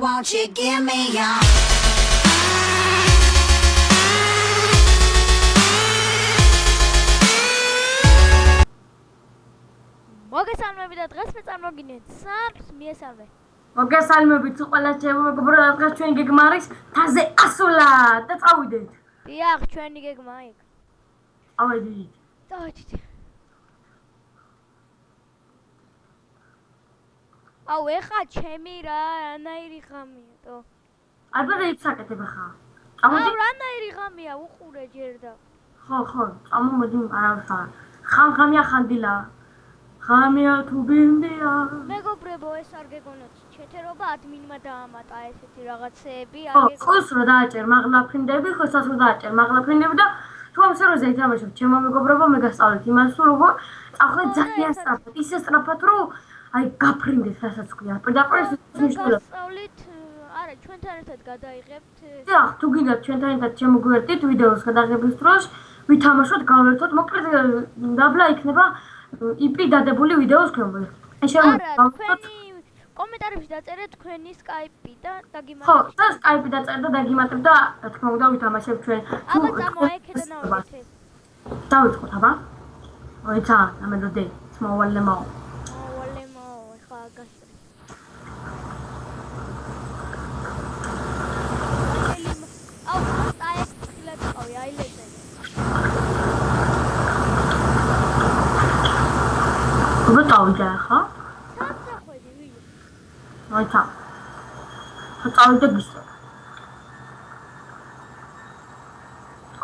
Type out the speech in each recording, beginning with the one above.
won't you give me your მოგესალმები და დღეს მე წარმოგინეთ სამს მიესალმე. მოგესალმებით ყველა ჩემო მეგობრებო, დღეს ჩვენ გეგმა არის თაზე ასულა და წავიდეთ. დიახ, ჩვენი გეგმა იქ. წავედით. წავედით. აუ ეხა ჩემი რანაირი ღამეა თო. ალბათ იქ საკეთებ ხა. აუ რანაირი ღამეა უყურე ჯერ და. ხო, წამომოდი არავსა. ხან-ხანია ხანდილა. ხამია თუ ბინდია. მეგობრებო, ეს არ გეგონოთ ჩეთერობა ადმინმა დაამატა ესეთი რაღაცეები, არ გეგონოთ. ხო, სულ დააჭერ მაღლაფრინდები, ხო სასულ დააჭერ მაღლაფრინდები და თუ ამ სერვერზე ითამაშობ, ჩემო მეგობრებო, მე გასწავლეთ იმას, რომ ახლა ძალიან სწრაფად, ისე სწრაფად, რომ აი გაფრინდეთ, რასაც ქვია. პირდაპირ მნიშვნელობა. გასწავლით, არა, ჩვენთან ერთად გადაიღებთ. დიახ, თუ გინდათ ჩვენთან ერთად შემოგვიერთდით ვიდეოს გადაღების დროს, ვითამაშოთ, გავერთოთ, მოკლედ დაბლა იქნება იპი დადებული ვიდეოს ქვემოთ. არა, თქვენი კომენტარებში დაწერეთ თქვენი Skype და დაგიმატებთ. ხო, და Skype დაწერეთ და დაგიმატებთ და რა თქმა უნდა ვითამაშებ ჩვენ. აბა წამოაიქეთ და ნავიდეთ. დავიწყოთ, აბა. ოიცა, ამედოდე, მოვალემო. ხა გასწრე. აუ, აი ხილად ყავი, აი ლეზე. დავიდა ხა? საწახვედი ვიდეო. აიცა. წავიდე გისწრა.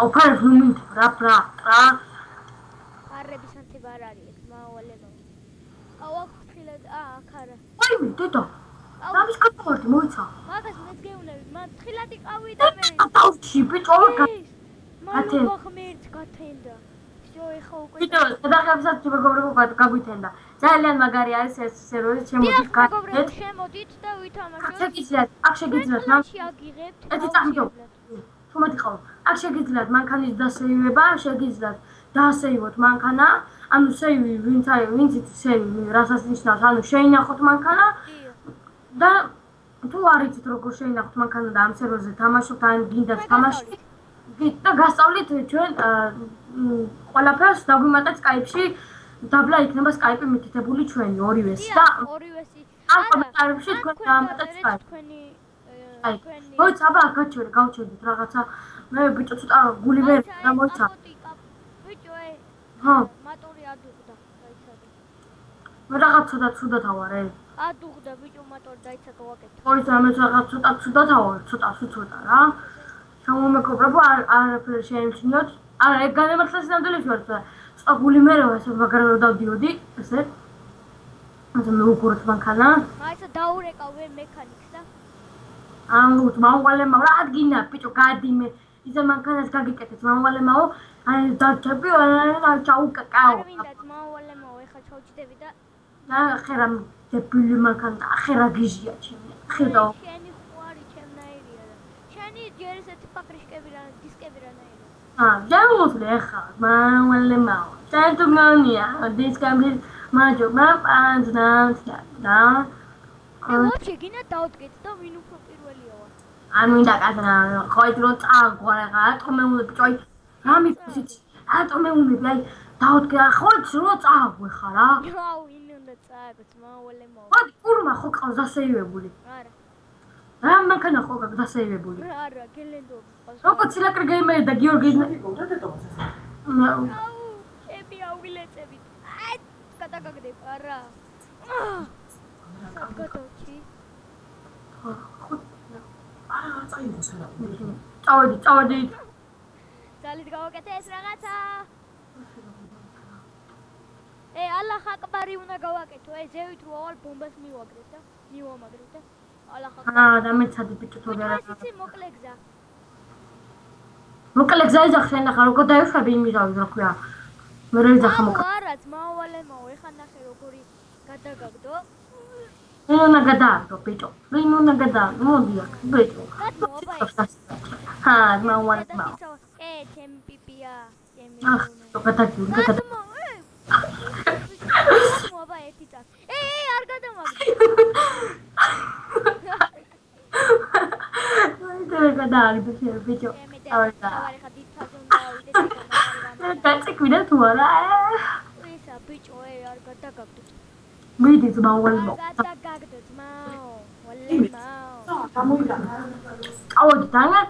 ოფარ ზუმით რა. არების ანთება არ არის, მავალებო. აუ აქ ხილად, აქ არა. ვაიმე, დედა. დამის კაცოდი მოიცა. მაგას მეც გეუნები, მან ხილად იყავი და მე. დავში ბიჭო მან მოხმერთ გათენდა. ეხა უკვე ვიდეოს გადაღებასაც მეგობრებო გაგვითენდა. ძალიან მაგარი არის ეს სერვერი, შემოდით გაგეთ. შემოდით და ვითამაშოთ. შეგიძლიათ, აქ შეგიძლიათ მან შეაგიღებთ. ერთი წამიჯო. თუ მოდიყავ. აქ შეგიძლიათ მანქანის დასეივება, შეგიძლიათ დაასეივოთ მანქანა, ანუ სეივი ვინც სეივი რასაც ნიშნავს, ანუ შეინახოთ მანქანა და თუ არ იცით როგორ შეინახოთ მანქანა და ამ სერვერზე თამაშობთ, ან გინდათ თამაში და გასწავლით ჩვენ ყველაფერს დაგვიმატეთ Skype-ში, დაბლა იქნება Skype-ი მითითებული ჩვენი ორივეს და ორივესი. ამ კომენტარებში თქვენ დაამატეთ Skype-ი. მოიცა, აბა გავჩერდით რაღაცა. მე ბიჭო ცოტა გული ვერ და მოიცა. ბიჭო, ხო. მატორი ადუღდა, დაიცადა. მე რაღაც ცოტა ცუდათა ვარ, ადუღდა ბიჭო, მატორი დაიცა გავაკეთე. მოიცა, მე რაღაც ცუდათა ვარ, ცოტა რა. შემომეგობრებო, არაფერ შეიმჩნიოთ. არა, ეგ განემართლა სინამდვილეში ვარ, ცოტა გული მერევა, ესე მაგრამ რომ დავდიოდი, ესე. ასე მე უყურეთ მანქანა. მაიცა დაურეკავ ვერ მექანიკს და აუ, მავალემაო, რა ადგინა, ბიჭო, გადიმე. ისე მანქანას გაგიკეთეთ, მავალემაო, აი დარჩები, აი ჩაუკაკაო. არ მინდა მავალემაო, ეხა ჩავჭდები და ახერა დებილი მანქანა, ახერა გიჟია ჩემი. ხედავ. შენი ხوارი ჩემნაირია და შენი ჯერ ესეთი პაპრიშკები რა, დისკები რანაირია. ჯამოსლე ხა, მავალემაო. ჩატუნგანია, დისკები მაჯობა პანძნანტა და ვაფშე გინდა დავდგეთ და ვინ უფრო პირველია ვარ. არ მინდა კაცნა, ხოით რო წააგვა რა, ატომეულები ბიჭოი. რა მიფიქრით? ატომეულები, აი დავდგე, ხოით რო წააგვა ხა რა. აუ, ვინ უნდა წააგოთ, მავალემო. მოდი, კურმა ხო ყავს დასეივებული? არა. რა მანქანა ხო გაქვს დასეივებული? არა, გელენდობი ყავს. როგორ ცილაკრი გეიმერი და გიორგი აუ, ჩემი აუილეწებით. აი, გადაგაგდებ, არა. გადავჭი. არა, წაიღოს რა. წავედი. ძალით გავაკეთე ეს რაღაცა. ალლაჰ აკბარი უნდა გავაკეთო, ზევით რო ავალ ბომბას მივაგრებ და მივამაგრებ და ალლაჰ აკბარი. და მეცადი ბიჭო თუ რა. იცი მოკლე გზა. მოკლე გზა იძახე ნახა როგორ დაიშვები იმისავი რა ქვია. მე რა იძახა მოკლე. არა, მავალემაო, ეხა ნახე როგორი გადაგაგდო. ვინ უნდა გადააგდო ბიჭო? ვინ უნდა გადააგდო? მოდი აქ ბიჭო. ჰა, მავალემაო. ჩემი პიპია, ჩემი. ახ, გადაგაგდო. მოაბა ერთი წას. არ გადამაგდო. და არის ბიჭო. მე დავარი ხა დიდთაზე უნდა ავიდე და დაწიკვირა თუ არა? ისა ბიჭო არ გადაგაგდო. მიდი ძმაო. გადაგაგდო ძმაო. ვალემაო. გამოიდა. ავოდი დანა.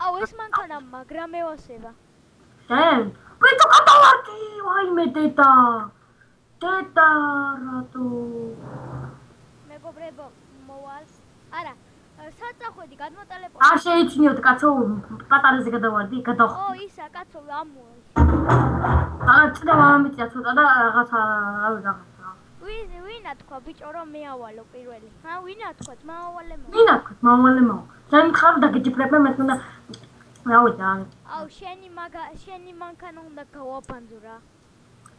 აუ ეს მანქანა მაგრამ ევასება. დენ. ბიჭო გადავარდი, ვაიმე დედა. დედა რატო? მეგობრებო მოვალ. არა, საწახვედი გადმოტელეპორტ. არ შეიჩნიოთ კაცო, პატარაზე გადავარდი, გადავხ. ო ისა კაცო ამოვალ. წინა მამამიწია ცოტა და რაღაცა, რაღაცა. ვინა თქვა ბიჭო რომ მე ავალო პირველი. ვინა თქვა ძმაოვალემო. ვინა თქვა მამალემო. ძალიან ხარ დაგიჭირებ მე თუნდა. რავი. აუ შენი მანქანა უნდა გავაბანძო რა.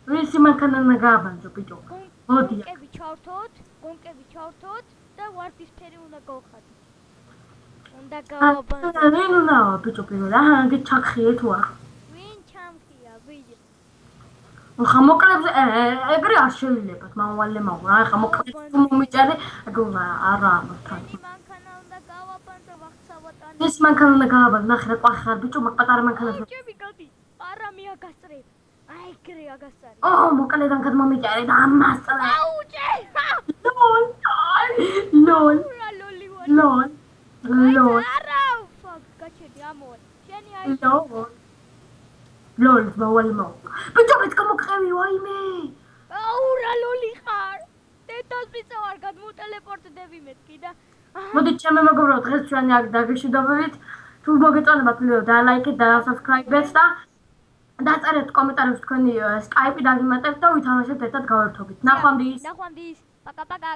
ვისი მანქანა უნდა გააბანძო ბიჭო? მოდი. გონკები ჩავთოთ და ვარდისფერი უნდა გავხადოთ. უნდა გავაბანძო. ვინ უნდა ბიჭო პირველ? აჰა, ჩახიე თუ არა. ვინ ჩამხია ბიჭო? ხა მოკლებს ეგრე არ შეიძლება მამალემო. ხა მოკლებს მომიჭარი, არა მოთან. მანქანა უნდა გავაბანძო ვახცავატანი. ეს მანქანა უნდა გააბანძო, ნახე რა ყვახ ხარ ბიჭო, პატარა მანქანა. ჭები გადი. არა მე აგასწრებ. აი ეგრე აგასწარი. მოკლედან გადმომიჭარი და ამასწრე. აუ ჭე! ლოლ. ლოლ. ლოლ. ლოლ. არა, ფაკ, გაჩერდი ამოვალ. შენი აი ლოლ, მოვალმო. ბიჭო, მე გამოგყევი ვაიმე. აუ რა ლოლი ხარ. დედას ბიჭო არ გადმოტელეპორტდები მეთქი და მოდი ჩემი მეგობრო, დღეს ჩვენი აქ დაგეშვიდობებით. თუ მოგეწონება ვიდეო და ლაიქეთ და subscribe-ეთ და დაწერეთ კომენტარებში თქვენი Skype-ი დაგიმატებთ და ვითამაშებთ ერთად გავერთობით. ნახვამდის. პაკა-პაკა.